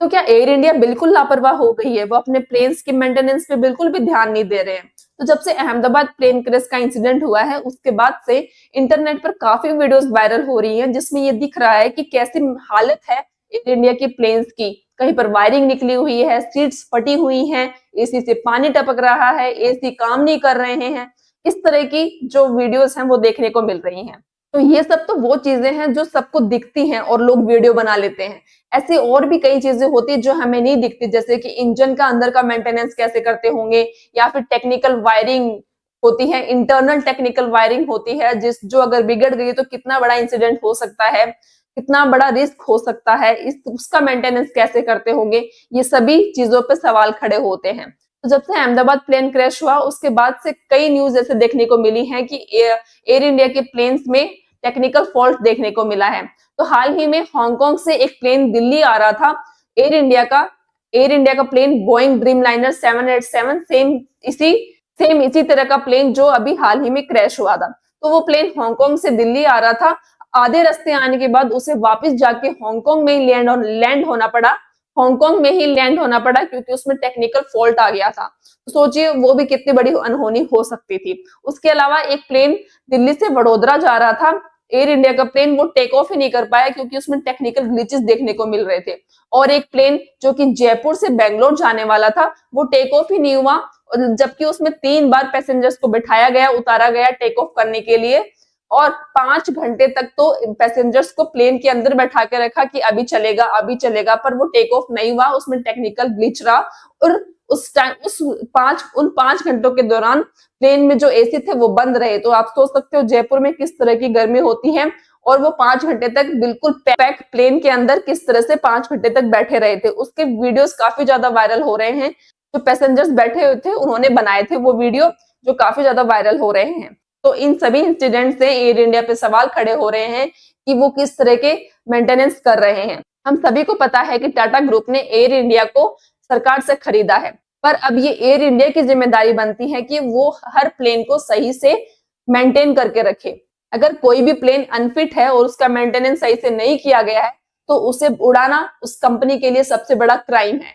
तो क्या air India बिल्कुल लापरवाह हो गई है? वो अपने प्लेन्स की मेंटेनेंस पे बिल्कुल भी ध्यान नहीं दे रहे हैं। तो जब से अहमदाबाद प्लेन क्रैश का इंसिडेंट हुआ है, उसके बाद से इंटरनेट पर काफी वीडियोस वायरल हो रही हैं, जिसमें ये दिख रहा है कि कैसी हालत है एयर इंडिया के प्लेन्स की। कहीं पर वायरिंग निकली हुई है, सीट्स फटी हुई हैं, एसी से पानी टपक रहा है, एसी काम नहीं कर रहे हैं। इस तरह की जो वीडियोस हैं वो देखने को मिल रही हैं। तो ये सब तो वो चीजें हैं जो सबको दिखती हैं और लोग वीडियो बना लेते हैं। ऐसी और भी कई चीजें होती है जो हमें नहीं दिखती, जैसे कि इंजन का अंदर का मेंटेनेंस कैसे करते होंगे, या फिर टेक्निकल वायरिंग होती है, इंटरनल टेक्निकल वायरिंग होती है, जो अगर बिगड़ गई तो कितना बड़ा इंसिडेंट हो सकता है, कितना बड़ा रिस्क हो सकता है, इस उसका मेंटेनेंस कैसे करते होंगे। ये सभी चीजों पे सवाल खड़े होते हैं। तो जब से अहमदाबाद प्लेन क्रैश हुआ, उसके बाद से कई न्यूज ऐसे देखने को मिली है कि एयर इंडिया के प्लेन्स में टेक्निकल फॉल्ट देखने को मिला है। तो हाल ही में हांगकांग से एक प्लेन दिल्ली आ रहा था, एयर इंडिया का एयर इंडिया का प्लेन बोइंग ड्रीमलाइनर 787, सेम इसी तरह का प्लेन जो अभी हाल ही में क्रैश हुआ था। तो वो प्लेन हांगकांग से दिल्ली आ रहा था। आधे रास्ते आने के बाद उसे वापस जाके हांगकांग में ही लैंड होना पड़ा। हांगकांग में ही लैंड होना पड़ा क्योंकि उसमें टेक्निकल फॉल्ट आ गया था। तो सोचिए वो भी कितनी बड़ी अनहोनी हो सकती थी। उसके अलावा एक प्लेन दिल्ली से वडोदरा जा रहा था, एयर इंडिया का प्लेन, वो टेक ऑफ ही नहीं कर पाया क्योंकि उसमें टेक्निकल ग्लिचेस देखने को मिल रहे थे। और एक प्लेन जो कि जयपुर से बेंगलोर जाने वाला था, वो टेक ऑफ ही नहीं हुआ, जबकि उसमें 3 बार पैसेंजर्स को बिठाया गया, उतारा गया टेक ऑफ करने के लिए, और 5 घंटे तक तो पैसेंजर्स को प्लेन के अंदर बैठा के रखा कि अभी चलेगा, पर वो टेक ऑफ नहीं हुआ, उसमें टेक्निकल ग्लिच रहा। और उन 5 घंटों के दौरान प्लेन में जो एसी थे वो बंद रहे। तो आप सोच सकते हो जयपुर में किस तरह की गर्मी होती है, और वो 5 घंटे तक बिल्कुल पैक प्लेन के अंदर किस तरह से 5 घंटे तक बैठे रहे थे। उसके वीडियोस काफी ज्यादा वायरल हो रहे हैं। जो पैसेंजर्स बैठे हुए थे उन्होंने बनाए थे वो वीडियो, जो काफी ज्यादा वायरल हो रहे हैं। तो इन सभी इंसिडेंट से एयर इंडिया पे सवाल खड़े हो रहे हैं कि वो किस तरह के मेंटेनेंस कर रहे हैं। हम सभी को पता है कि टाटा ग्रुप ने एयर इंडिया को सरकार से खरीदा है, पर अब ये एयर इंडिया की जिम्मेदारी बनती है कि वो हर प्लेन को सही से मेंटेन करके रखे। अगर कोई भी प्लेन अनफिट है और उसका मेंटेनेंस सही से नहीं किया गया है, तो उसे उड़ाना उस कंपनी के लिए सबसे बड़ा क्राइम है।